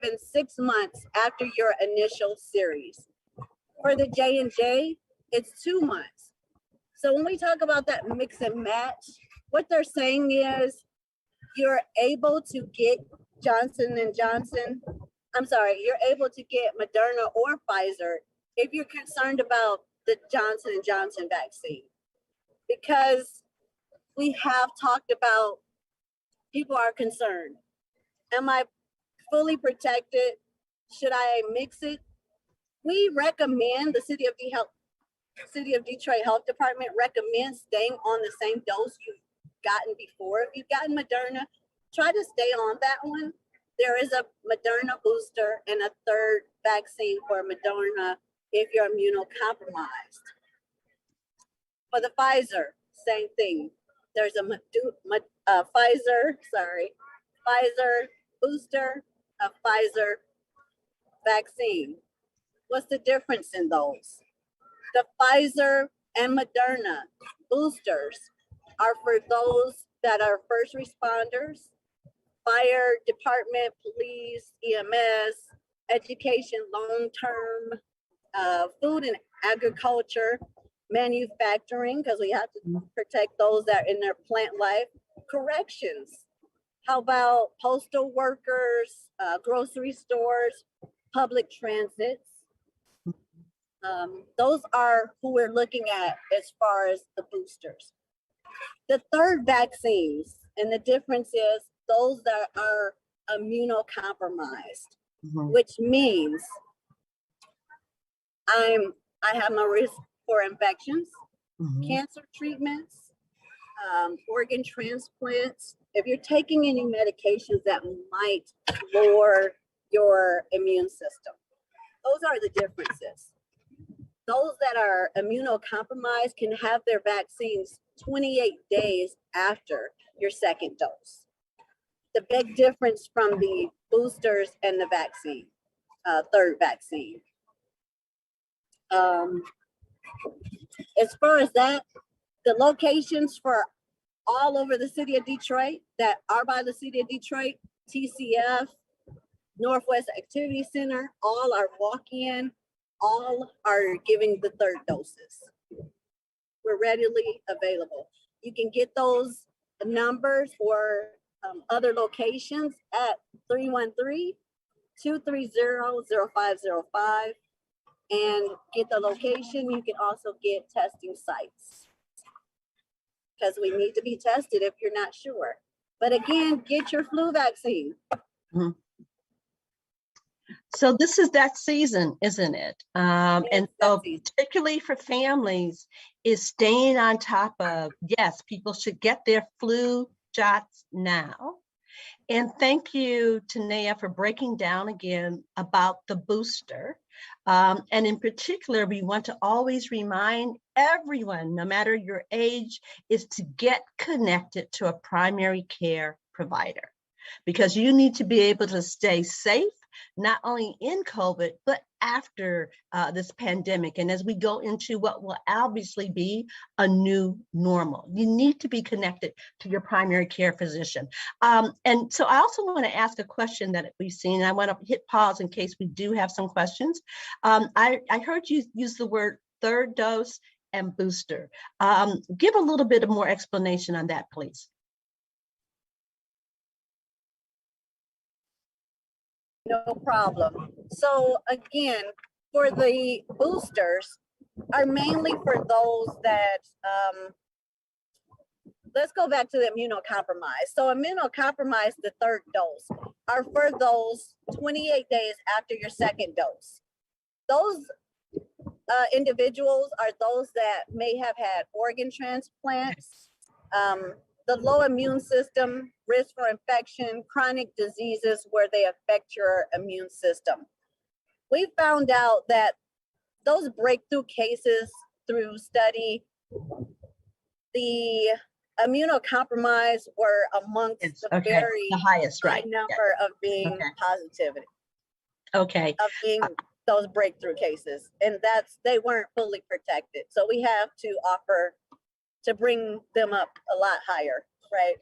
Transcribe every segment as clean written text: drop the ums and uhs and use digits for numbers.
given 6 months after your initial series. For the J&J, it's 2 months. So when we talk about that mix and match, what they're saying is you're able to get Johnson and Johnson. I'm sorry, you're able to get Moderna or Pfizer if you're concerned about the Johnson and Johnson vaccine, because we have talked about people are concerned. Am I fully protected? Should I mix it? We recommend, the City of Detroit Health Department recommends staying on the same dose you've gotten before. If you've gotten Moderna, try to stay on that one. There is a Moderna booster and a third vaccine for Moderna if you're immunocompromised. For the Pfizer, same thing. There's a Pfizer booster, a Pfizer vaccine. What's the difference in those? The Pfizer and Moderna boosters are for those that are first responders, fire department, police, EMS, education, long-term, food and agriculture, manufacturing, because we have to protect those that are in their plant life, corrections. How about postal workers, grocery stores, public transits? Those are who we're looking at as far as the boosters. The third vaccines, and the difference is those that are immunocompromised, which means I have no risk for infections, cancer treatments, organ transplants. If you're taking any medications that might lower your immune system, those are the differences. Those that are immunocompromised can have their vaccines 28 days after your second dose. The big difference from the boosters and the vaccine, third vaccine. As far as that, the locations for all over the city of Detroit that are by the city of Detroit, TCF, Northwest Activity Center, all are walk-in, all are giving the third doses. We're readily available. You can get those numbers or other locations at 313-230-0505 and get the location. You can also get testing sites because we need to be tested if you're not sure. But again, get your flu vaccine. So this is that season, isn't it? And so particularly for families is staying on top of, yes, people should get their flu shots now. And thank you, Tanea, for breaking down again about the booster. And in particular, we want to always remind everyone, no matter your age, is to get connected to a primary care provider, because you need to be able to stay safe, not only in COVID, but after this pandemic. And as we go into what will obviously be a new normal, you need to be connected to your primary care physician. And so I also want to ask a question that we've seen. I want to hit pause in case we do have some questions. I heard you use the word third dose and booster. Give a little bit of more explanation on that, please. No problem. So again, for the boosters are mainly for those that, let's go back to the immunocompromised. So immunocompromised, the third dose, are for those 28 days after your second dose. Those individuals are those that may have had organ transplants, the low immune system, risk for infection, chronic diseases where they affect your immune system. We found out that those breakthrough cases through study, the immunocompromised were amongst the highest, high number of being positivity. Okay. Of being those breakthrough cases. And they weren't fully protected. So we have to offer to bring them up a lot higher, right?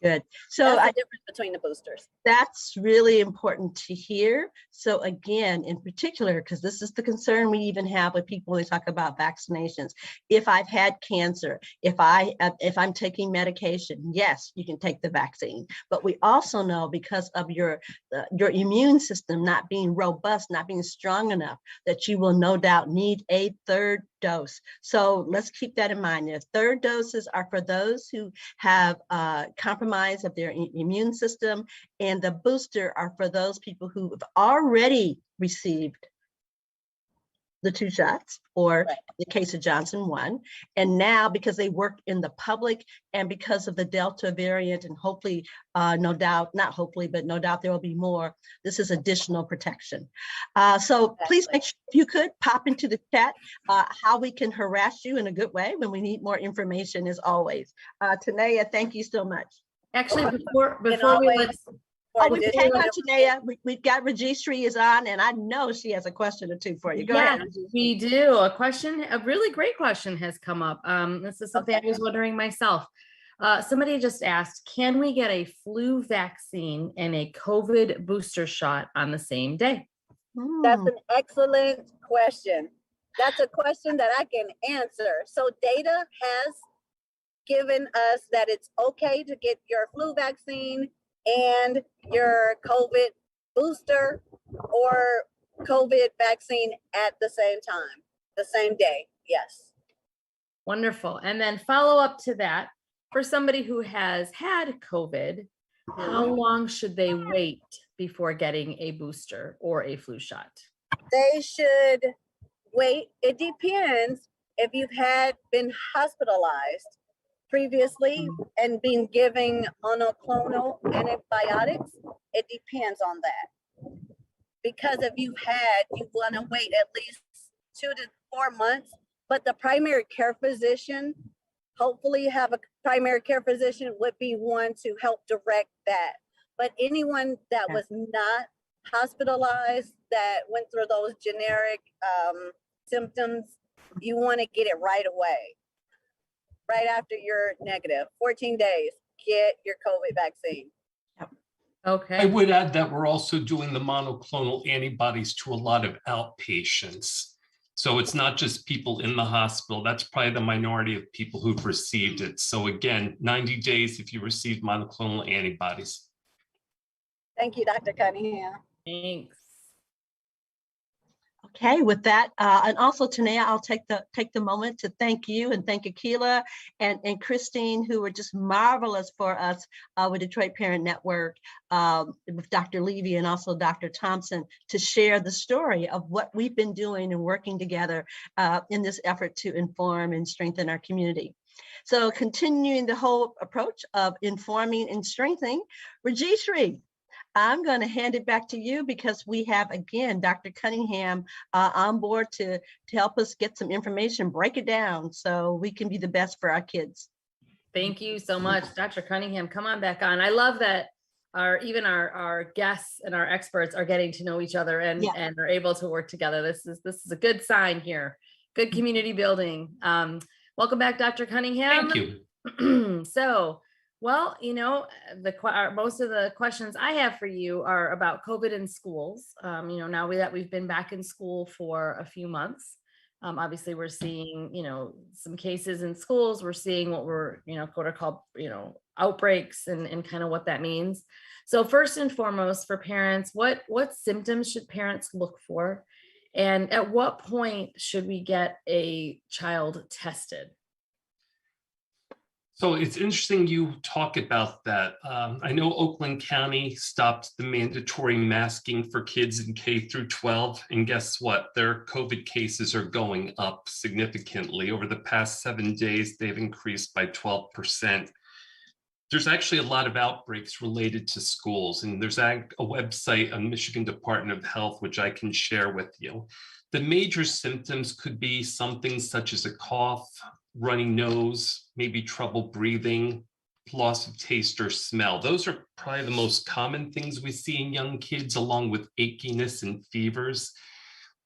Good. So That's I the difference between the boosters. That's really important to hear. So again, in particular, because this is the concern we even have with people when they talk about vaccinations. If I've had cancer, if I'm taking medication, yes, you can take the vaccine. But we also know because of your immune system not being robust, not being strong enough, that you will no doubt need a third dose. So let's keep that in mind. The third doses are for those who have compromise of their immune system, and the booster are for those people who have already received the 2 shots, or Right. in the case of Johnson 1. And now, because they work in the public and because of the Delta variant, and hopefully, no doubt there will be more, this is additional protection. So please make sure, if you could, pop into the chat how we can harass you in a good way when we need more information, as always. Tanea, thank you so much. Actually, before we always- let, Hang on, Tanea. We've got Rajeshri is on, and I know she has a question or two for you. Go ahead. yes, we do. A really great question has come up. This is something I was wondering myself. Somebody just asked, can we get a flu vaccine and a COVID booster shot on the same day? That's an excellent question. That's a question that I can answer. So data has given us that it's okay to get your flu vaccine and your COVID booster or COVID vaccine at the same time, the same day. Yes. Wonderful. And then follow up to that, for somebody who has had COVID, how long should they wait before getting a booster or a flu shot? They should wait. It depends if you've been hospitalized previously and been giving monoclonal antibiotics. It depends on that. Because if you want to wait at least 2 to 4 months, but the primary care physician, hopefully you have a primary care physician, would be one to help direct that. But anyone that was not hospitalized, that went through those generic symptoms, you want to get it right away. Right after you're negative, 14 days, get your COVID vaccine. Okay. I would add that we're also doing the monoclonal antibodies to a lot of outpatients. So it's not just people in the hospital. That's probably the minority of people who've received it. So again, 90 days if you receive monoclonal antibodies. Thank you, Dr. Cunningham. Thanks. Okay, with that, and also Tanea, I'll take the moment to thank you and thank Akila and Christine, who were just marvelous for us with Detroit Parent Network, with Dr. Levy and also Dr. Thompson, to share the story of what we've been doing and working together in this effort to inform and strengthen our community. So continuing the whole approach of informing and strengthening, Rajeshri, I'm going to hand it back to you because we have, again, Dr. Cunningham on board to help us get some information, break it down so we can be the best for our kids. Thank you so much, Dr. Cunningham. Come on back on. I love that our guests and our experts are getting to know each other and are able to work together. This is a good sign here. Good community building. Welcome back, Dr. Cunningham. Thank you. So, well, you know, most of the questions I have for you are about COVID in schools. You know, now that we've been back in school for a few months, obviously we're seeing, you know, some cases in schools. We're seeing what we're, you know, called, you know, outbreaks and kind of what that means. So first and foremost, for parents, what symptoms should parents look for? And at what point should we get a child tested? So it's interesting you talk about that. I know Oakland County stopped the mandatory masking for kids in K through 12. And guess what? Their COVID cases are going up significantly. Over the past 7 days, they've increased by 12%. There's actually a lot of outbreaks related to schools. And there's a website on Michigan Department of Health, which I can share with you. The major symptoms could be something such as a cough, runny nose, maybe trouble breathing, loss of taste or smell. Those are probably the most common things we see in young kids, along with achiness and fevers.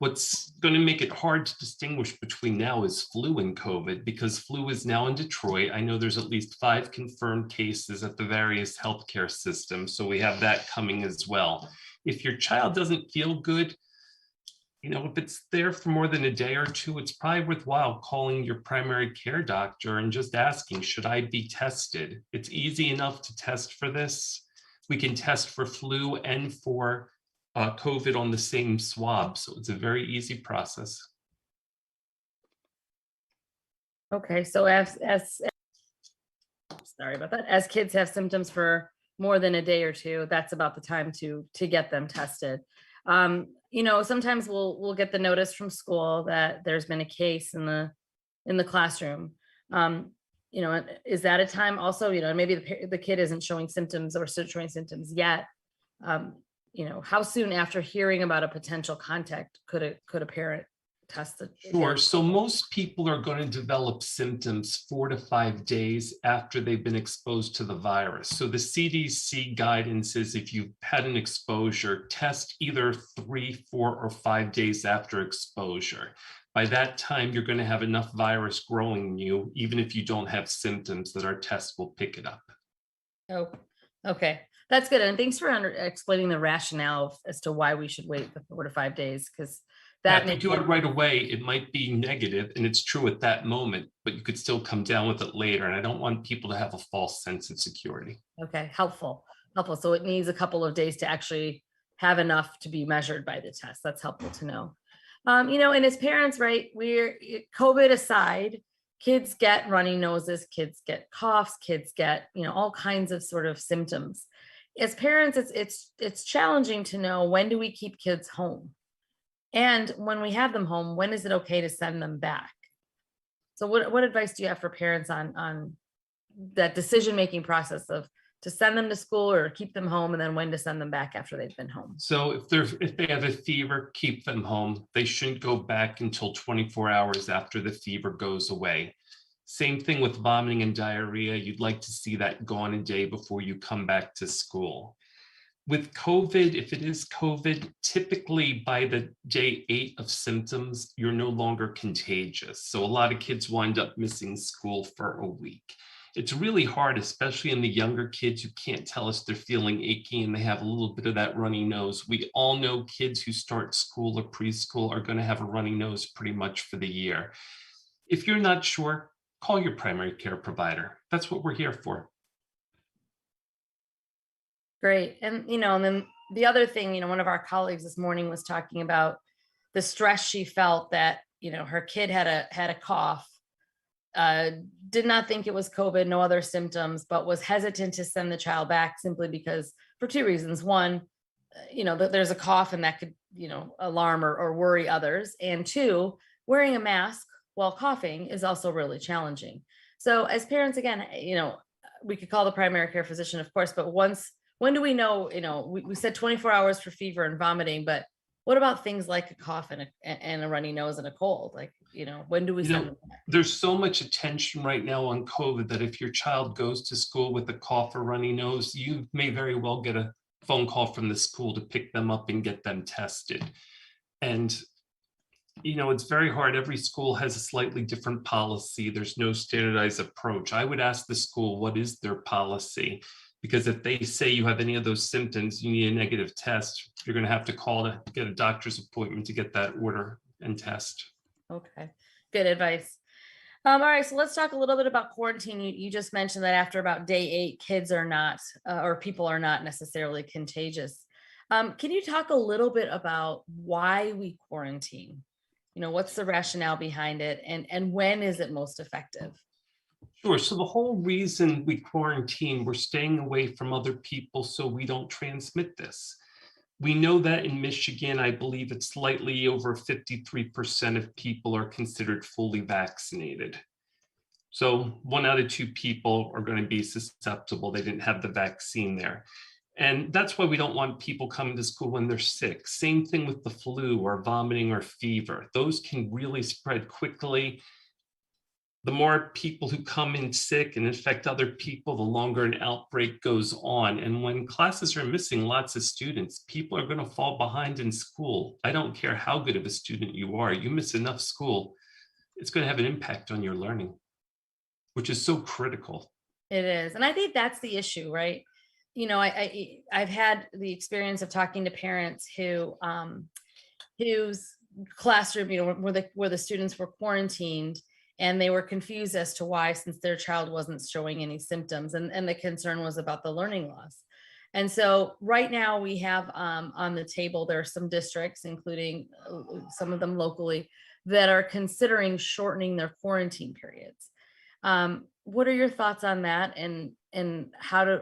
What's going to make it hard to distinguish between now is flu and COVID, because flu is now in Detroit. I know there's at least 5 confirmed cases at the various healthcare systems, so we have that coming as well. If your child doesn't feel good, if it's there for more than a day or two, it's probably worthwhile calling your primary care doctor and just asking, should I be tested? It's easy enough to test for this. We can test for flu and for COVID on the same swab. So it's a very easy process. Okay, so as sorry about that, as kids have symptoms for more than a day or two, that's about the time to get them tested. Sometimes we'll get the notice from school that there's been a case in the classroom. Is that a time also, maybe the kid isn't showing symptoms or showing symptoms yet. How soon after hearing about a potential contact could a parent test it? Sure. So most people are going to develop symptoms 4 to 5 days after they've been exposed to the virus. So the CDC guidance is if you've had an exposure, test either 3, 4, or 5 days after exposure. By that time, you're going to have enough virus growing in you, even if you don't have symptoms, that our test will pick it up. Oh, okay. That's good. And thanks for explaining the rationale as to why we should wait the 4 to 5 days, because that if you do it right away, it might be negative, and it's true at that moment, but you could still come down with it later. And I don't want people to have a false sense of security. Okay, helpful. So it needs a couple of days to actually have enough to be measured by the test. That's helpful to know. And as parents, right, COVID aside, kids get runny noses, kids get coughs, kids get, all kinds of sort of symptoms. As parents, it's challenging to know, when do we keep kids home? And when we have them home, when is it okay to send them back? So what advice do you have for parents on that decision-making process of to send them to school or keep them home, and then when to send them back after they've been home? So if they have a fever, keep them home. They shouldn't go back until 24 hours after the fever goes away. Same thing with vomiting and diarrhea. You'd like to see that gone a day before you come back to school. With COVID, if it is COVID, typically by the day 8 of symptoms, you're no longer contagious. So a lot of kids wind up missing school for a week. It's really hard, especially in the younger kids who can't tell us they're feeling achy and they have a little bit of that runny nose. We all know kids who start school or preschool are going to have a runny nose pretty much for the year. If you're not sure, call your primary care provider. That's what we're here for. Great. And then the other thing, one of our colleagues this morning was talking about the stress she felt that, her kid had a cough, did not think it was COVID, no other symptoms, but was hesitant to send the child back simply because, for 2 reasons. One, that there's a cough and that could, alarm or worry others. And 2, wearing a mask while coughing is also really challenging. So as parents, again, we could call the primary care physician, of course, but when do we know, we said 24 hours for fever and vomiting, but what about things like a cough and a runny nose and a cold? Like, when do we send them back? There's so much attention right now on COVID that if your child goes to school with a cough or runny nose, you may very well get a phone call from the school to pick them up and get them tested. And, it's very hard. Every school has a slightly different policy. There's no standardized approach. I would ask the school, what is their policy? Because if they say you have any of those symptoms, you need a negative test, you're going to have to call to get a doctor's appointment to get that order and test. Okay, good advice. All right, so let's talk a little bit about quarantine. You just mentioned that after about day 8, kids are not, or people are not necessarily contagious. Can you talk a little bit about why we quarantine? What's the rationale behind it, and when is it most effective? Sure. So the whole reason we quarantine, we're staying away from other people so we don't transmit this. We know that in Michigan, I believe it's slightly over 53% of people are considered fully vaccinated. So 1 out of 2 people are going to be susceptible. They didn't have the vaccine there. And that's why we don't want people coming to school when they're sick. Same thing with the flu or vomiting or fever. Those can really spread quickly. the more people who come in sick and infect other people, the longer an outbreak goes on. And when classes are missing lots of students, people are going to fall behind in school. I don't care how good of a student you are, you miss enough school, it's going to have an impact on your learning, which is so critical. It is. And I think that's the issue, right? I've had the experience of talking to parents whose classroom, where the students were quarantined, and they were confused as to why, since their child wasn't showing any symptoms, and the concern was about the learning loss. And so right now we have on the table, there are some districts, including some of them locally, that are considering shortening their quarantine periods. What are your thoughts on that? And how do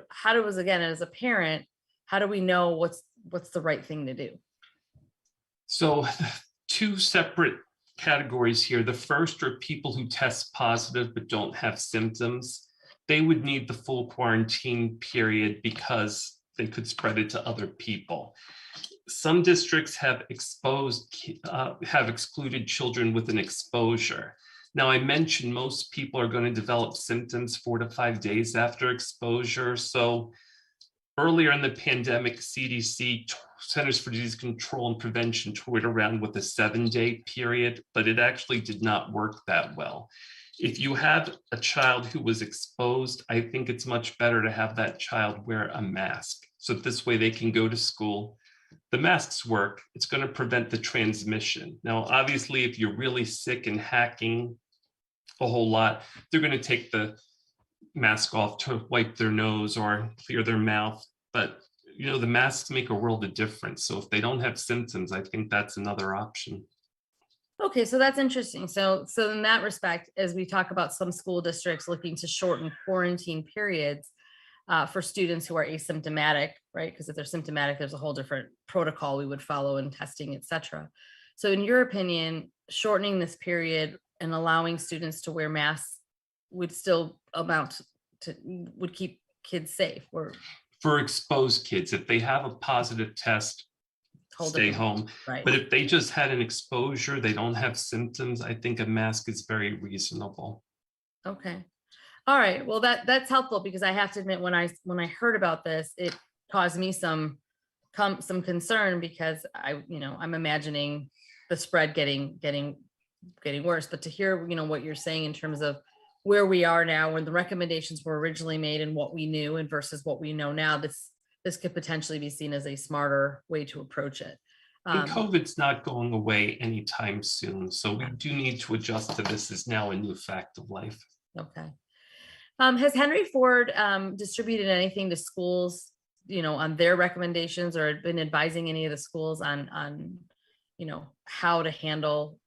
again, as a parent, how do we know what's the right thing to do? So two separate categories here. The first are people who test positive but don't have symptoms. They would need the full quarantine period because they could spread it to other people. Some districts have excluded children with an exposure. Now, I mentioned most people are going to develop symptoms 4 to 5 days after exposure. So earlier in the pandemic, CDC, Centers for Disease Control and Prevention, toyed around with a 7-day period, but it actually did not work that well. If you have a child who was exposed, I think it's much better to have that child wear a mask. So this way they can go to school. The masks work. It's going to prevent the transmission. Now, obviously, if you're really sick and hacking a whole lot, they're going to take the mask off to wipe their nose or clear their mouth. But the masks make a world of difference. So if they don't have symptoms, I think that's another option. Okay, so that's interesting. So in that respect, as we talk about some school districts looking to shorten quarantine periods for students who are asymptomatic, right? Because if they're symptomatic, there's a whole different protocol we would follow in testing, et cetera. So in your opinion, shortening this period and allowing students to wear masks would still would keep kids safe? Or for exposed kids, if they have a positive test, stay home. Right. But if they just had an exposure, they don't have symptoms, I think a mask is very reasonable. Okay. All right. Well, that's helpful, because I have to admit, when I heard about this, it caused me some concern, because I'm imagining the spread getting worse. But to hear, what you're saying in terms of where we are now, when the recommendations were originally made and what we knew and versus what we know now, this could potentially be seen as a smarter way to approach it. And COVID's not going away anytime soon. So we do need to adjust to this as now a new fact of life. Okay. Has Henry Ford distributed anything to schools, on their recommendations, or been advising any of the schools on how to handle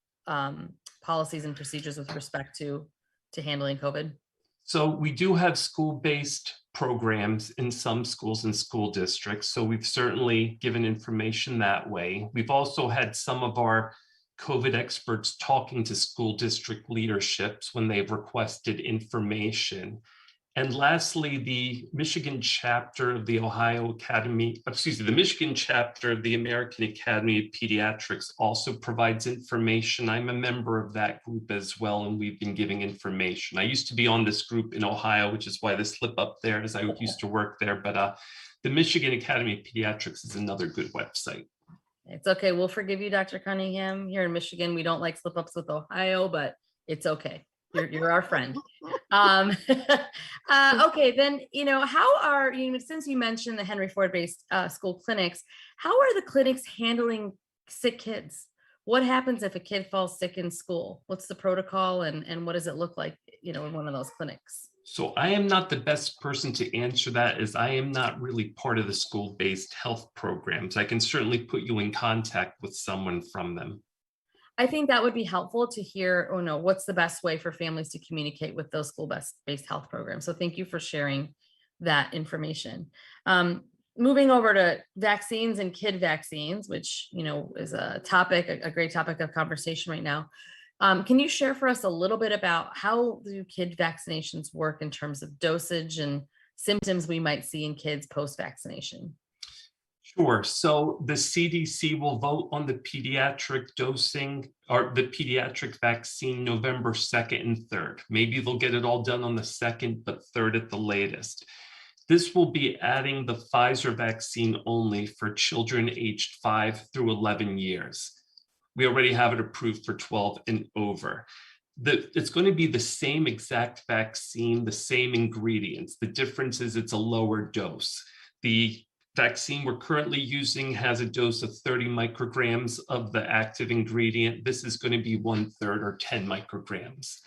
policies and procedures with respect to handling COVID? So we do have school-based programs in some schools and school districts. So we've certainly given information that way. We've also had some of our COVID experts talking to school district leaderships when they've requested information. And lastly, the Michigan chapter of the the Michigan chapter of the American Academy of Pediatrics also provides information. I'm a member of that group as well, and we've been giving information. I used to be on this group in Ohio, which is why the slip up there, as I used to work there. But the Michigan Academy of Pediatrics is another good website. It's okay. We'll forgive you, Dr. Cunningham. Here in Michigan, we don't like slip ups with Ohio, but it's okay. You're our friend. Okay, then, how are you, since you mentioned the Henry Ford based school clinics, how are the clinics handling sick kids? What happens if a kid falls sick in school? What's the protocol, and what does it look like, in one of those clinics? So I am not the best person to answer that, as I am not really part of the school-based health programs. I can certainly put you in contact with someone from them. I think that would be helpful to hear, what's the best way for families to communicate with those school-based health programs. So thank you for sharing that information. Moving over to vaccines and kid vaccines, which, is a great topic of conversation right now. Can you share for us a little bit about how do kid vaccinations work in terms of dosage and symptoms we might see in kids post-vaccination? Sure. So the CDC will vote on the pediatric dosing or the pediatric vaccine November 2nd and 3rd. Maybe they'll get it all done on the 2nd, but 3rd at the latest. This will be adding the Pfizer vaccine only for children aged 5 through 11 years. We already have it approved for 12 and over. It's going to be the same exact vaccine, the same ingredients. The difference is it's a lower dose. The vaccine we're currently using has a dose of 30 micrograms of the active ingredient. This is going to be 1/3 or 10 micrograms.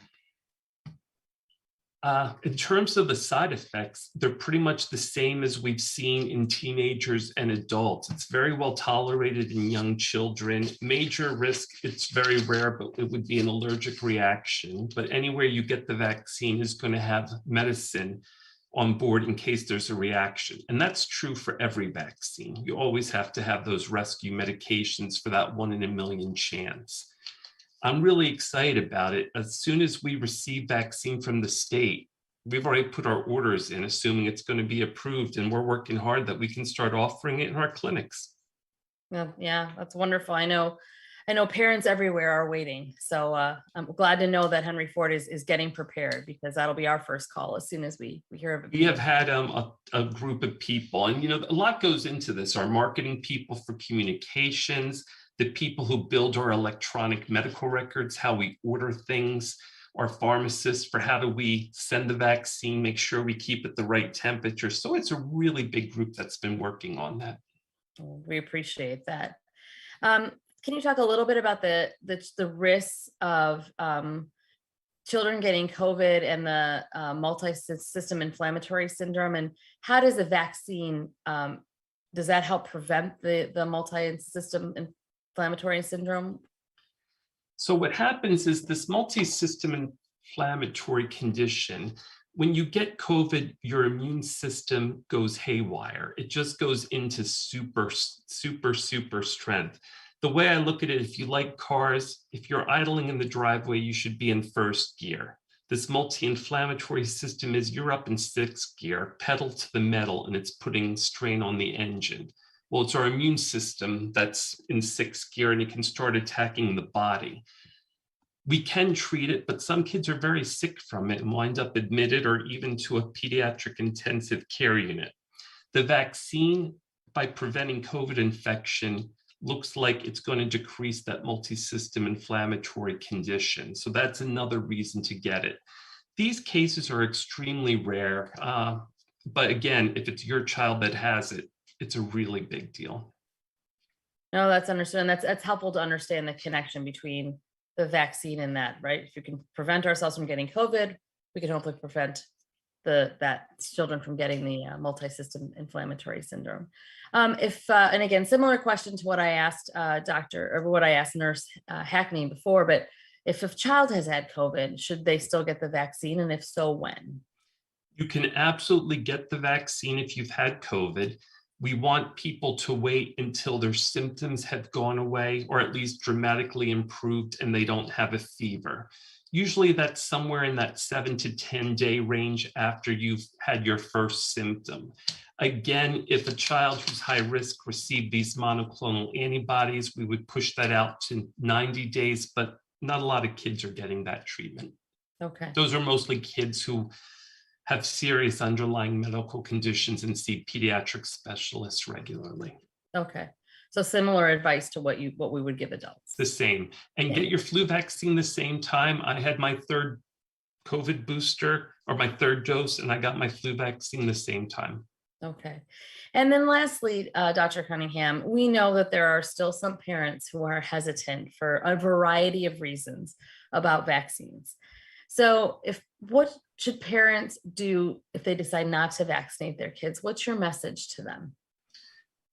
In terms of the side effects, they're pretty much the same as we've seen in teenagers and adults. It's very well tolerated in young children. Major risk, it's very rare, but it would be an allergic reaction. But anywhere you get the vaccine is going to have medicine on board in case there's a reaction. And that's true for every vaccine. You always have to have those rescue medications for that 1 in a million chance. I'm really excited about it. As soon as we receive vaccine from the state, we've already put our orders in, assuming it's going to be approved, and we're working hard that we can start offering it in our clinics. Yeah, that's wonderful. I know parents everywhere are waiting. So I'm glad to know that Henry Ford is getting prepared, because that'll be our first call as soon as we hear of it. We have had a group of people, and a lot goes into this. Our marketing people for communications, the people who build our electronic medical records, how we order things, our pharmacists for how do we send the vaccine, make sure we keep it the right temperature. So it's a really big group that's been working on that. We appreciate that. Can you talk a little bit about the risks of children getting COVID and the multi-system inflammatory syndrome, and how does a vaccine, does that help prevent the multi-system inflammatory syndrome? So what happens is this multi-system inflammatory condition, when you get COVID, your immune system goes haywire. It just goes into super strength. The way I look at it, if you like cars, if you're idling in the driveway, you should be in first gear. This multi-inflammatory system is you're up in sixth gear, pedal to the metal, and it's putting strain on the engine. Well, it's our immune system that's in sixth gear, and it can start attacking the body. We can treat it, but some kids are very sick from it and wind up admitted or even to a pediatric intensive care unit. The vaccine, by preventing COVID infection, looks like it's going to decrease that multi-system inflammatory condition. So that's another reason to get it. These cases are extremely rare. But again, if it's your child that has it, it's a really big deal. No, that's understood. And that's helpful to understand the connection between the vaccine and that, right? If you can prevent ourselves from getting COVID, we can hopefully prevent that children from getting the multi-system inflammatory syndrome. And again, similar question to what I asked Nurse Hackney before, but if a child has had COVID, should they still get the vaccine? And if so, when? You can absolutely get the vaccine if you've had COVID. We want people to wait until their symptoms have gone away or at least dramatically improved and they don't have a fever. Usually that's somewhere in that 7 to 10 day range after you've had your first symptom. Again, if a child who's high risk received these monoclonal antibodies, we would push that out to 90 days, but not a lot of kids are getting that treatment. Okay. Those are mostly kids who have serious underlying medical conditions and see pediatric specialists regularly. Okay. So similar advice to what we would give adults. The same. And get your flu vaccine the same time. I had my third COVID booster or my third dose, and I got my flu vaccine the same time. Okay. And then lastly, Dr. Cunningham, we know that there are still some parents who are hesitant for a variety of reasons about vaccines. So what should parents do if they decide not to vaccinate their kids? What's your message to them?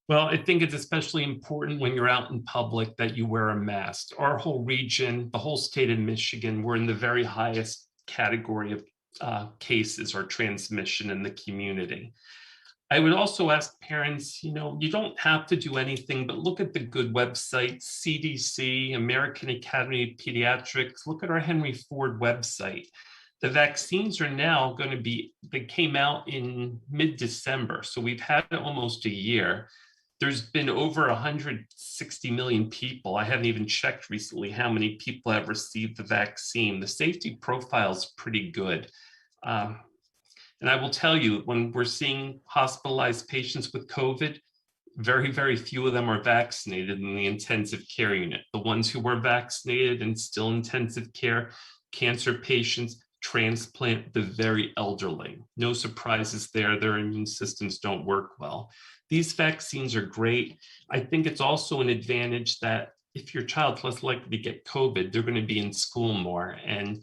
Well, I think it's especially important when you're out in public that you wear a mask. Our whole region, the whole state of Michigan, we're in the very highest category of cases or transmission in the community. I would also ask parents, you don't have to do anything, but look at the good websites, CDC, American Academy of Pediatrics, look at our Henry Ford website. The vaccines are now going to they came out in mid-December, so we've had almost a year. there's been over 160 million people. I haven't even checked recently how many people have received the vaccine. The safety profile is pretty good. And I will tell you, when we're seeing hospitalized patients with COVID, very, very few of them are vaccinated in the intensive care unit. The ones who were vaccinated and still intensive care, cancer patients, transplant, the very elderly. No surprises there. Their immune systems don't work well. These vaccines are great. I think it's also an advantage that if your child's less likely to get COVID, they're going to be in school more. And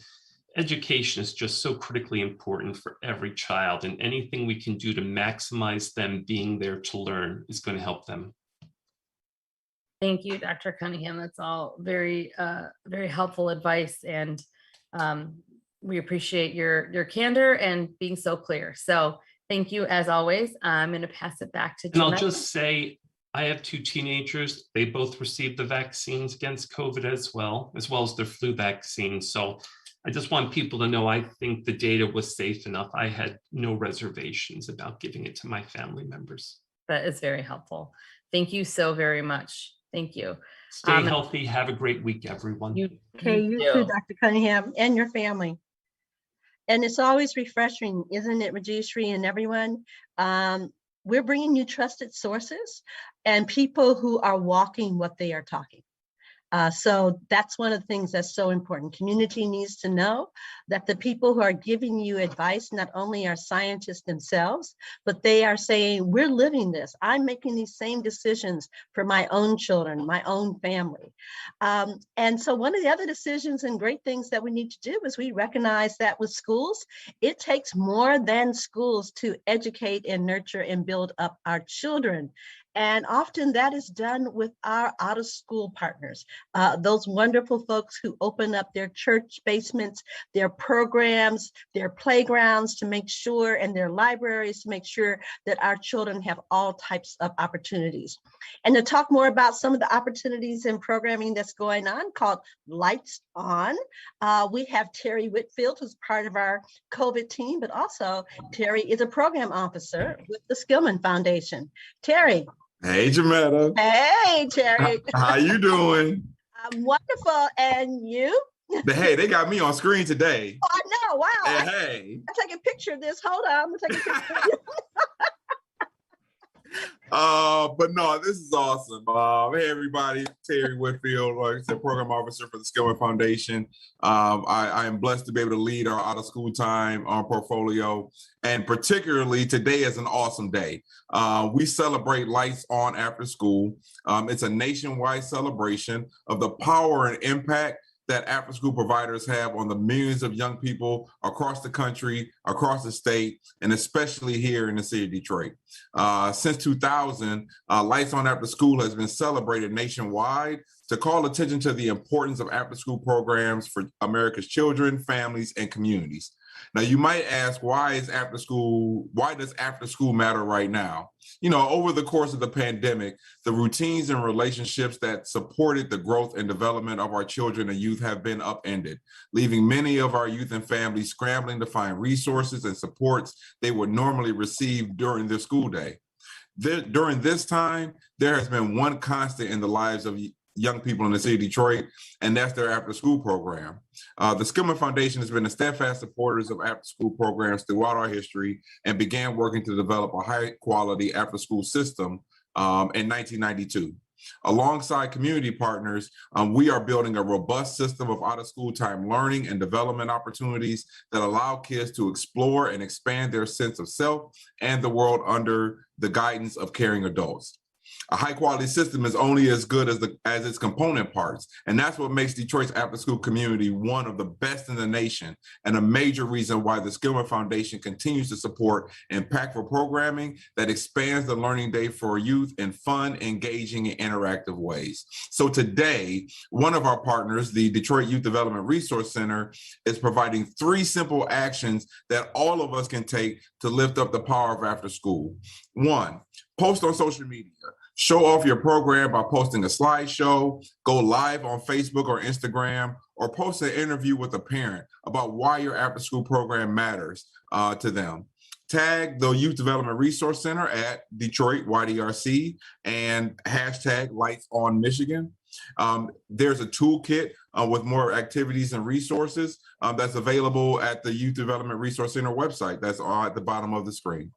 education is just so critically important for every child, and anything we can do to maximize them being there to learn is going to help them. Thank you, Dr. Cunningham. That's all very, very helpful advice, and we appreciate your candor and being so clear. So thank you as always. I'm going to pass it back to And I'll Jeanette. just say, I have 2 teenagers. They both received the vaccines against COVID as well as their flu vaccine. So I just want people to know I think the data was safe enough. I had no reservations about giving it to my family members. That is very helpful. Thank you so very much. Thank you. Stay healthy. Have a great week, everyone. Okay, you too, Dr. Cunningham, and your family. And it's always refreshing, isn't it, Rajeshri and everyone? We're bringing you trusted sources and people who are walking what they are talking. So that's one of the things that's so important. Community needs to know that the people who are giving you advice not only are scientists themselves, but they are saying, we're living this. I'm making these same decisions for my own children, my own family. And so one of the other decisions and great things that we need to do is we recognize that with schools, it takes more than schools to educate and nurture and build up our children. And often that is done with our out-of-school partners, those wonderful folks who open up their church basements, their programs, their playgrounds to make sure, and their libraries to make sure that our children have all types of opportunities. And to talk more about some of the opportunities and programming that's going on called Lights On, we have Terry Whitfield, who's part of our COVID team, but also Terry is a program officer with the Skillman Foundation. Terry. Hey, Jametta. Hey, Terry. How you doing? I'm wonderful. And you? Hey, they got me on screen today. Oh, I know. Wow. Hey. I'll take a picture of this. Hold on. I'm going to take a picture. But no, this is awesome. Hey, everybody. Terry Whitfield, like I said, program officer for the Skillman Foundation. I am blessed to be able to lead our out of school time portfolio. And particularly today is an awesome day. We celebrate Lights On After School. It's a nationwide celebration of the power and impact that after-school providers have on the millions of young people across the country, across the state, and especially here in the city of Detroit. Since 2000, Lights On After School has been celebrated nationwide to call attention to the importance of after-school programs for America's children, families, and communities. Now, you might ask, why does after school matter right now? You know, over the course of the pandemic, the routines and relationships that supported the growth and development of our children and youth have been upended, leaving many of our youth and families scrambling to find resources and supports they would normally receive during their school day. During this time, there has been one constant in the lives of young people in the city of Detroit, and that's their after-school program. The Skillman Foundation has been the steadfast supporters of after-school programs throughout our history and began working to develop a high-quality after-school system in 1992. Alongside community partners, we are building a robust system of out-of-school time learning and development opportunities that allow kids to explore and expand their sense of self and the world under the guidance of caring adults. A high-quality system is only as good as its component parts, and that's what makes Detroit's after-school community one of the best in the nation, and a major reason why the Skillman Foundation continues to support impactful programming that expands the learning day for youth in fun, engaging, and interactive ways. So today, one of our partners, the Detroit Youth Development Resource Center, is providing 3 simple actions that all of us can take to lift up the power of after school. 1, post on social media. Show off your program by posting a slideshow, go live on Facebook or Instagram, or post an interview with a parent about why your after-school program matters to them. Tag the Youth Development Resource Center at Detroit YDRC and hashtag Lights on Michigan. There's a toolkit with more activities and resources that's available at the Youth Development Resource Center website. That's all at the bottom of the screen.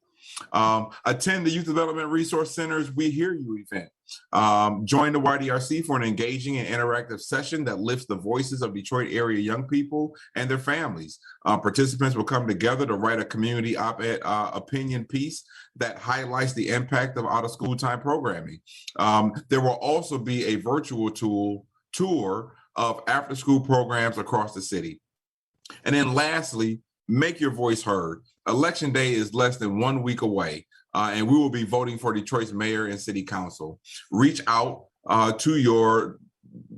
Attend the Youth Development Resource Center's We Hear You event. Join the YDRC for an engaging and interactive session that lifts the voices of Detroit area young people and their families. Participants will come together to write a community op-ed opinion piece that highlights the impact of out-of-school time programming. There will also be a virtual tour of after-school programs across the city. And then lastly, make your voice heard. Election day is less than 1 week away, and we will be voting for Detroit's mayor and city council. Reach out to your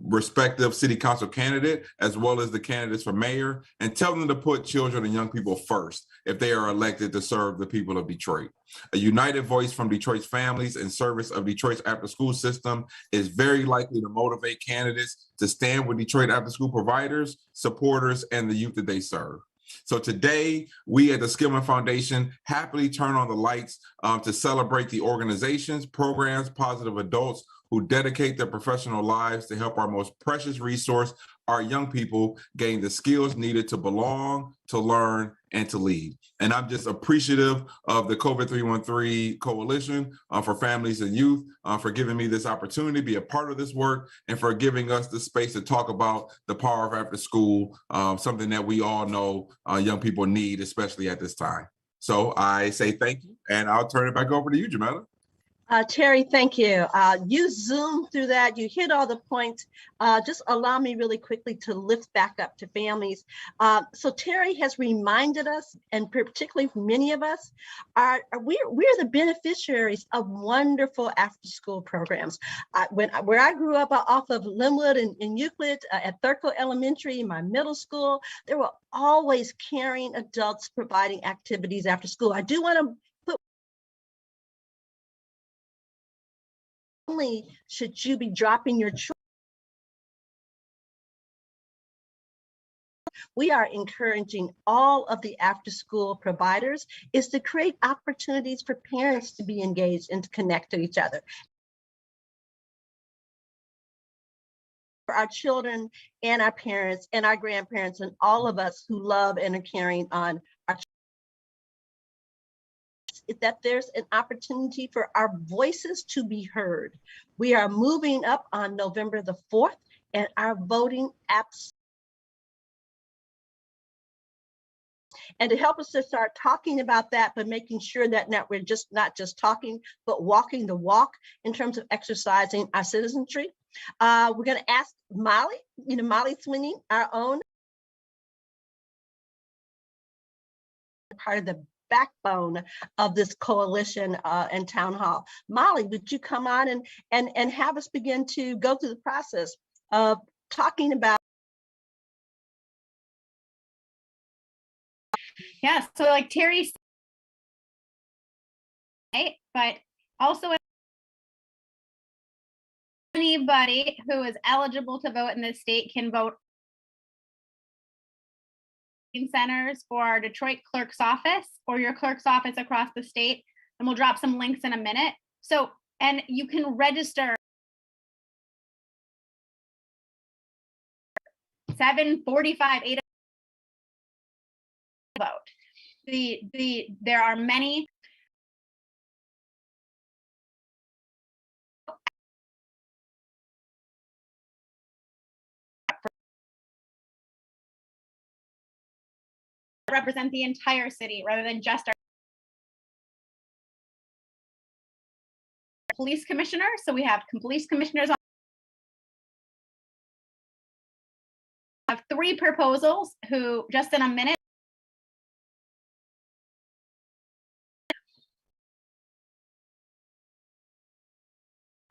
respective city council candidate, as well as the candidates for mayor, and tell them to put children and young people first if they are elected to serve the people of Detroit. A united voice from Detroit's families in service of Detroit's after-school system is very likely to motivate candidates to stand with Detroit after-school providers, supporters, and the youth that they serve. So today, we at the Skillman Foundation happily turn on the lights to celebrate the organizations, programs, positive adults who dedicate their professional lives to help our most precious resource, our young people, gain the skills needed to belong, to learn, and to lead. And I'm just appreciative of the COVID 313 Coalition for Families and Youth for giving me this opportunity to be a part of this work and for giving us the space to talk about the power of after school, something that we all know young people need, especially at this time. So I say thank you, and I'll turn it back over to you, Jamila. Terry, thank you. You zoomed through that. You hit all the points. Just allow me really quickly to lift back up to families. So Terry has reminded us, and particularly many of us, we're the beneficiaries of wonderful after-school programs. Where I grew up off of Linwood and Euclid at Thurko Elementary, my middle school, there were always caring adults providing activities after school. I do want to only should you be dropping your children. We are encouraging all of the after-school providers is to create opportunities for parents to be engaged and to connect to each other. For our children and our parents and our grandparents and all of us who love and are caring on our children, that there's an opportunity for our voices to be heard. We are moving up on November the 4th, and our voting apps. And to help us to start talking about that, but making sure that we're not just talking, but walking the walk in terms of exercising our citizenry. We're going to ask Molly, Molly Sweeney, our own part of the backbone of this coalition and town hall. Molly, would you come on and have us begin to go through the process of talking about? Yeah, so like Terry said, but also anybody who is eligible to vote in this state can vote centers for our Detroit clerk's office or your clerk's office across the state, and we'll drop some links in a minute. So, and you can register 7:45, 8 vote. There are many represent the entire city rather than just our police commissioner. So we have police commissioners on. I have 3 proposals who just in a minute.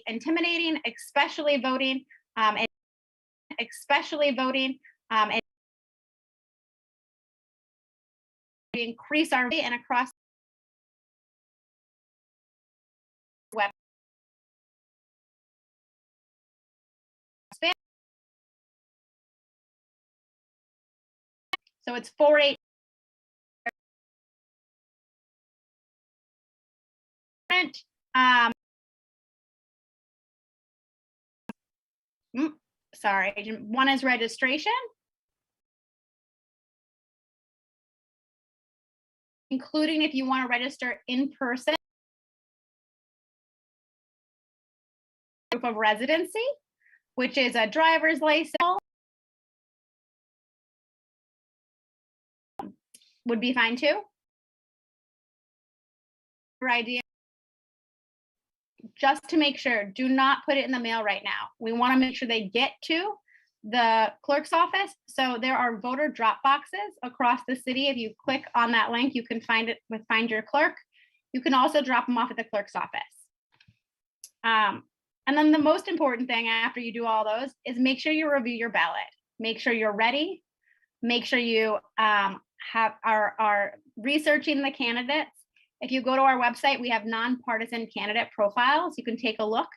Intimidating, especially voting, and increase our and across web. So it's 4-8 Um, sorry, one is registration, including if you want to register in person, proof of residency, which is a driver's license, would be fine too. Your ID, just to make sure, do not put it in the mail right now. We want to make sure they get to the clerk's office. So there are voter drop boxes across the city. If you click on that link, you can find it with Find Your Clerk. You can also drop them off at the clerk's office. And then the most important thing after you do all those is make sure you review your ballot. Make sure you're ready. Make sure you are researching the candidates. If you go to our website, we have nonpartisan candidate profiles. You can take a look.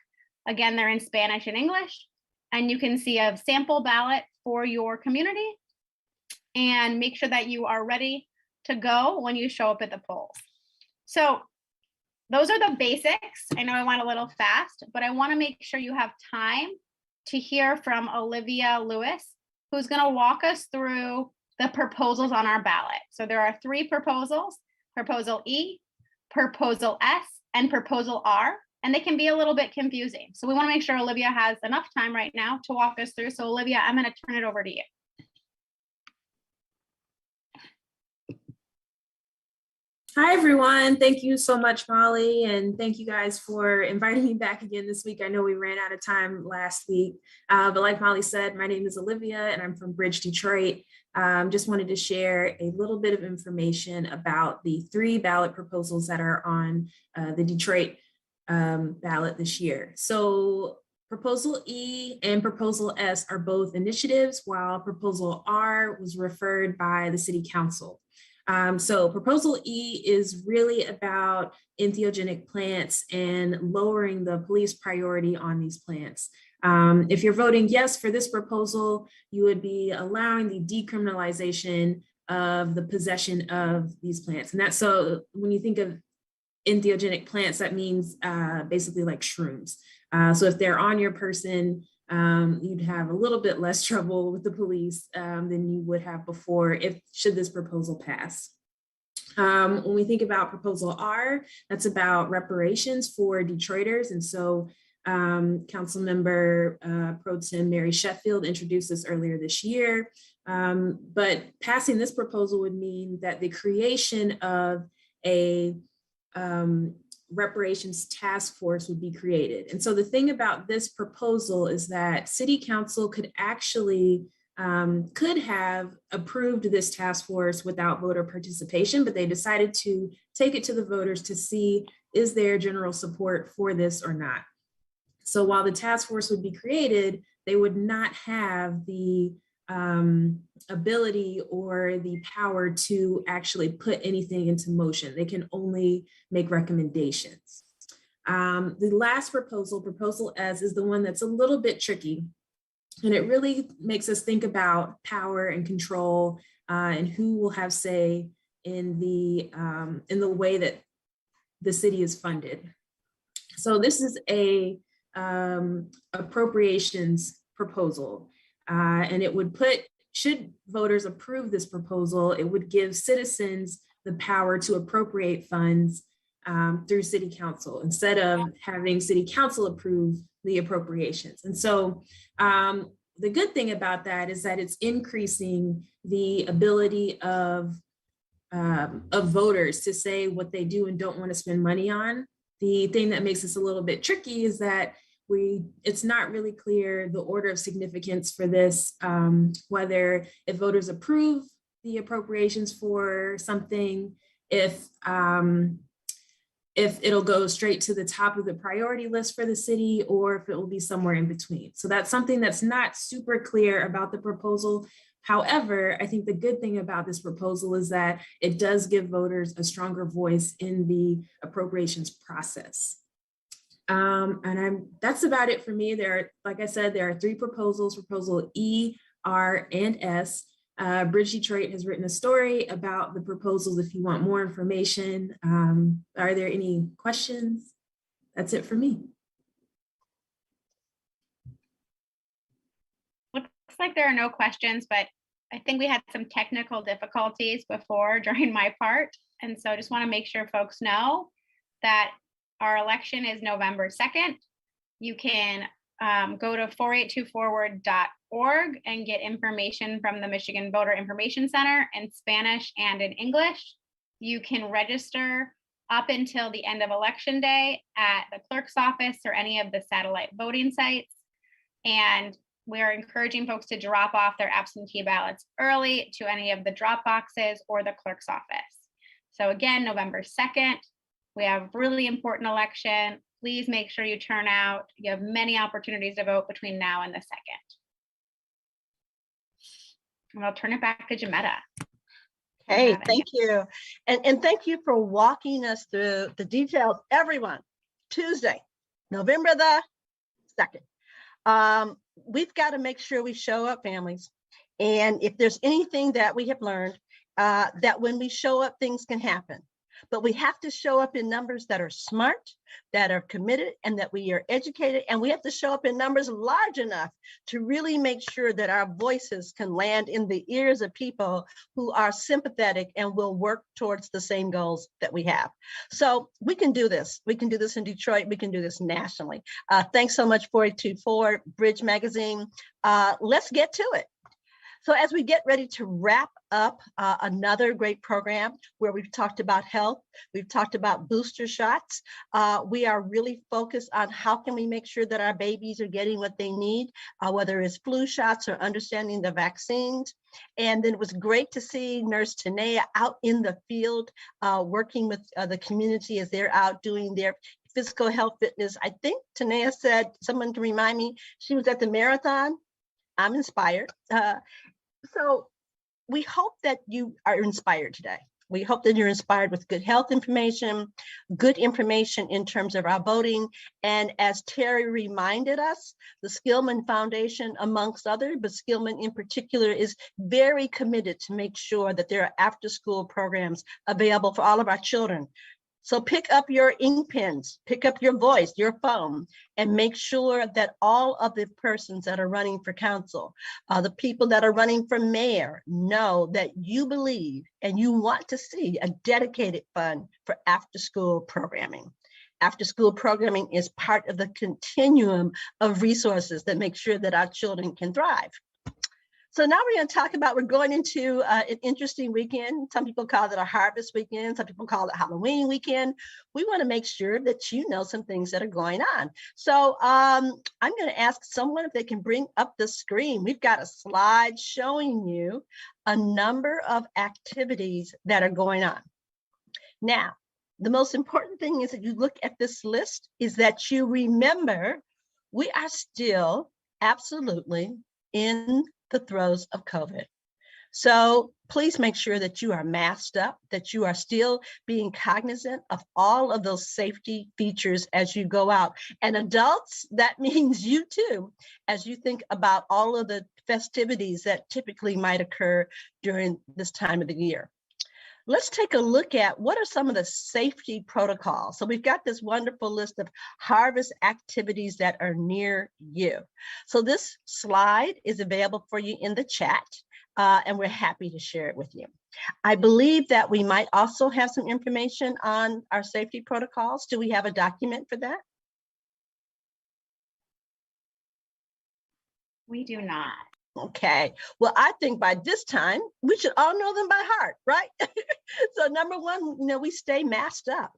Again, they're in Spanish and English, and you can see a sample ballot for your community and make sure that you are ready to go when you show up at the polls. So those are the basics. I know I went a little fast, but I want to make sure you have time to hear from Olivia Lewis, who's going to walk us through the proposals on our ballot. So there are 3 proposals: Proposal E, Proposal S, and Proposal R, and they can be a little bit confusing. So we want to make sure Olivia has enough time right now to walk us through. So Olivia, I'm going to turn it over to you. Hi, everyone. Thank you so much, Molly. And thank you guys for inviting me back again this week. I know we ran out of time last week, but like Molly said, my name is Olivia and I'm from Bridge, Detroit. Just wanted to share a little bit of information about the 3 ballot proposals that are on the Detroit ballot this year. So Proposal E and Proposal S are both initiatives, while Proposal R was referred by the City Council. So Proposal E is really about entheogenic plants and lowering the police priority on these plants. If you're voting yes for this proposal, you would be allowing the decriminalization of the possession of these plants. And that's, so when you think of entheogenic plants, that means basically like shrooms. So if they're on your person, you'd have a little bit less trouble with the police than you would have before should this proposal pass. When we think about Proposal R, that's about reparations for Detroiters. And so Councilmember Pro Tem Mary Sheffield introduced this earlier this year. But passing this proposal would mean that the creation of a reparations task force would be created. And so the thing about this proposal is that City Council could actually could have approved this task force without voter participation, but they decided to take it to the voters to see, is there general support for this or not? So while the task force would be created, they would not have the ability or the power to actually put anything into motion. They can only make recommendations. The last proposal, Proposal S, is the one that's a little bit tricky. And it really makes us think about power and control and who will have say in the way that the city is funded. So this is a appropriations proposal. And it would should voters approve this proposal, it would give citizens the power to appropriate funds through City Council instead of having City Council approve the appropriations. And so the good thing about that is that it's increasing the ability of voters to say what they do and don't want to spend money on. The thing that makes this a little bit tricky is that it's not really clear the order of significance for this, whether if voters approve the appropriations for something, if it'll go straight to the top of the priority list for the city, or if it will be somewhere in between. So that's something that's not super clear about the proposal. However, I think the good thing about this proposal is that it does give voters a stronger voice in the appropriations process. That's about it for me. Like I said, there are 3 proposals, Proposal E, R, and S. Bridge Detroit has written a story about the proposals if you want more information. Are there any questions? that's it for me. Looks like there are no questions, but I think we had some technical difficulties before during my part. And so I just want to make sure folks know that our election is November 2nd. You can go to 482forward.org and get information from the Michigan Voter Information Center in Spanish and in English. You can register up until the end of election day at the clerk's office or any of the satellite voting sites. And we are encouraging folks to drop off their absentee ballots early to any of the drop boxes or the clerk's office. So again, November 2nd, we have a really important election. Please make sure you turn out. You have many opportunities to vote between now and the 2nd. And I'll turn it back to Jametta. Hey, thank you. And thank you for walking us through the details, everyone. Tuesday, November the 2nd. We've got to make sure we show up, families. And if there's anything that we have learned, that when we show up, things can happen. But we have to show up in numbers that are smart, that are committed, and that we are educated. And we have to show up in numbers large enough to really make sure that our voices can land in the ears of people who are sympathetic and will work towards the same goals that we have. So we can do this. We can do this in Detroit. We can do this nationally. Thanks so much, 482 Bridge Magazine. Let's get to it. So as we get ready to wrap up another great program where we've talked about health, we've talked about booster shots, we are really focused on how can we make sure that our babies are getting what they need, whether it's flu shots or understanding the vaccines. And then it was great to see Nurse Tanea out in the field working with the community as they're out doing their physical health fitness. I think Tanea said, someone can remind me, she was at the marathon. I'm inspired. So we hope that you are inspired today. We hope that you're inspired with good health information, good information in terms of our voting. And as Terry reminded us, the Skillman Foundation, amongst others, but Skillman in particular, is very committed to make sure that there are after-school programs available for all of our children. So pick up your ink pens, pick up your voice, your phone, and make sure that all of the persons that are running for council, the people that are running for mayor, know that you believe and you want to see a dedicated fund for after-school programming. After-school programming is part of the continuum of resources that make sure that our children can thrive. So now we're going to talk about, we're going into an interesting weekend. Some people call it a harvest weekend. Some people call it Halloween weekend. We want to make sure that you know some things that are going on. So I'm going to ask someone if they can bring up the screen. We've got a slide showing you a number of activities that are going on. Now, the most important thing is that you look at this list is that you remember we are still absolutely in the throes of COVID. So please make sure that you are masked up, that you are still being cognizant of all of those safety features as you go out. And adults, that means you too, as you think about all of the festivities that typically might occur during this time of the year. Let's take a look at what are some of the safety protocols. So we've got this wonderful list of harvest activities that are near you. So this slide is available for you in the chat, and we're happy to share it with you. I believe that we might also have some information on our safety protocols. Do we have a document for that? We do not. Okay, well, I think by this time, we should all know them by heart, right? So number one, we stay masked up.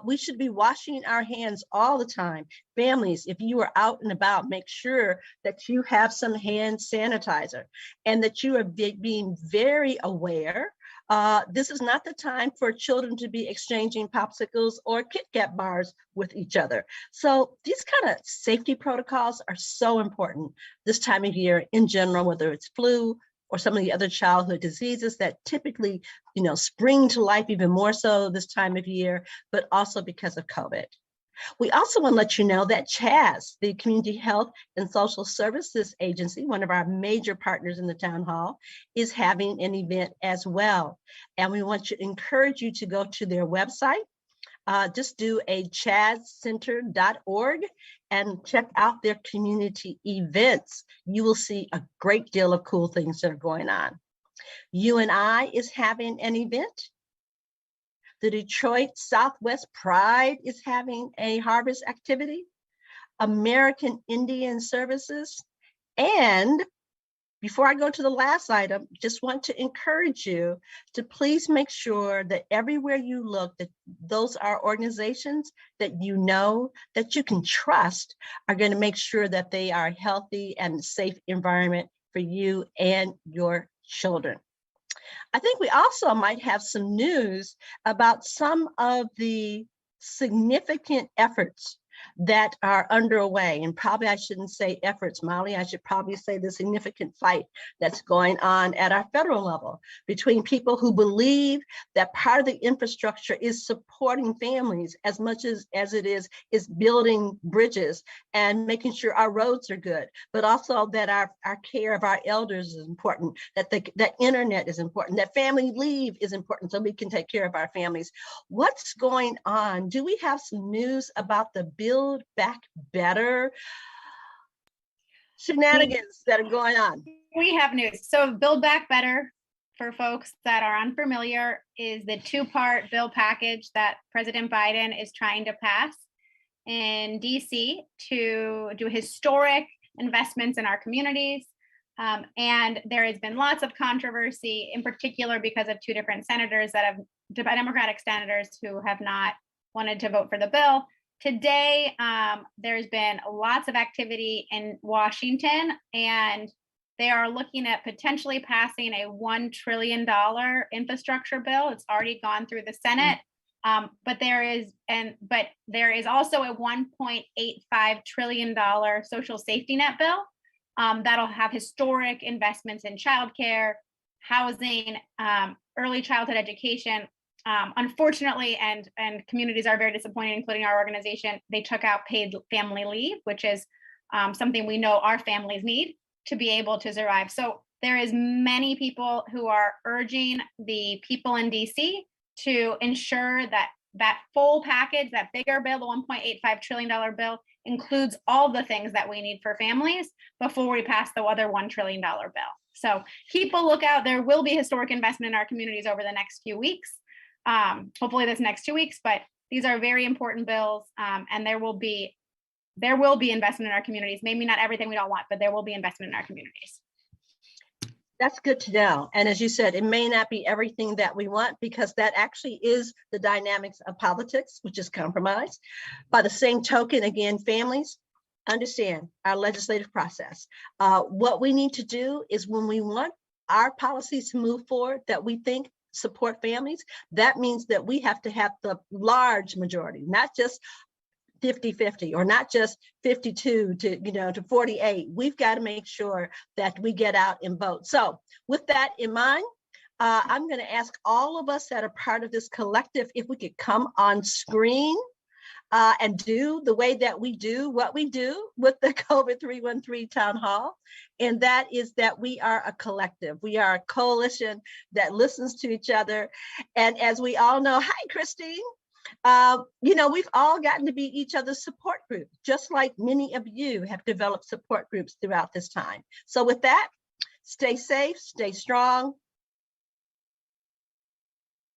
We should be washing our hands all the time. Families, if you are out and about, make sure that you have some hand sanitizer and that you are being very aware. This is not the time for children to be exchanging popsicles or Kit Kat bars with each other. So these kind of safety protocols are so important this time of year in general, whether it's flu or some of the other childhood diseases that typically, spring to life even more so this time of year, but also because of COVID. We also want to let you know that CHAS, the Community Health and Social Services Agency, one of our major partners in the town hall, is having an event as well. And we want to encourage you to go to their website. just do a chadscenter.org and check out their community events. You will see a great deal of cool things that are going on. UNI is having an event. The Detroit Southwest Pride is having a harvest activity. American Indian Services. And before I go to the last item, just want to encourage you to please make sure that everywhere you look, that those are organizations that you know, that you can trust, are going to make sure that they are a healthy and safe environment for you and your children. I think we also might have some news about some of the significant efforts that are underway, and probably I shouldn't say efforts, Molly, I should probably say the significant fight that's going on at our federal level between people who believe that part of the infrastructure is supporting families as much as it is building bridges and making sure our roads are good, but also that our care of our elders is important, that that internet is important, that family leave is important so we can take care of our families. What's going on? Do we have some news about the Build Back Better shenanigans that are going on? We have news. So Build Back Better, for folks that are unfamiliar, is the two-part bill package that President Biden is trying to pass in DC to do historic investments in our communities. And there has been lots of controversy, in particular because of two different senators that have, Democratic senators who have not wanted to vote for the bill. Today, there's been lots of activity in Washington, and they are looking at potentially passing a $1 trillion infrastructure bill. It's already gone through the Senate, but there is also a $1.85 trillion social safety net bill that'll have historic investments in childcare, housing, early childhood education. Unfortunately, and communities are very disappointed, including our organization, they took out paid family leave, which is something we know our families need to be able to survive. So there is many people who are urging the people in DC to ensure that that full package, that bigger bill, the $1.85 trillion bill, includes all the things that we need for families before we pass the other $1 trillion bill. So keep a lookout. There will be historic investment in our communities over the next few weeks. Hopefully this next 2 weeks, but these are very important bills, and there will be investment in our communities. Maybe not everything we don't want, but there will be investment in our communities. That's good to know. And as you said, it may not be everything that we want, because that actually is the dynamics of politics, which is compromise. By the same token, again, families, understand our legislative process. What we need to do is, when we want our policies to move forward that we think support families, that means that we have to have the large majority, not just 50-50 or not just 52 to 48. We've got to make sure that we get out and vote. So with that in mind, I'm going to ask all of us that are part of this collective if we could come on screen and do the way that we do what we do with the COVID 313 Town Hall. And that is that we are a collective. We are a coalition that listens to each other. And as we all know, hi, Christine. We've all gotten to be each other's support group, just like many of you have developed support groups throughout this time. So with that, stay safe, stay strong,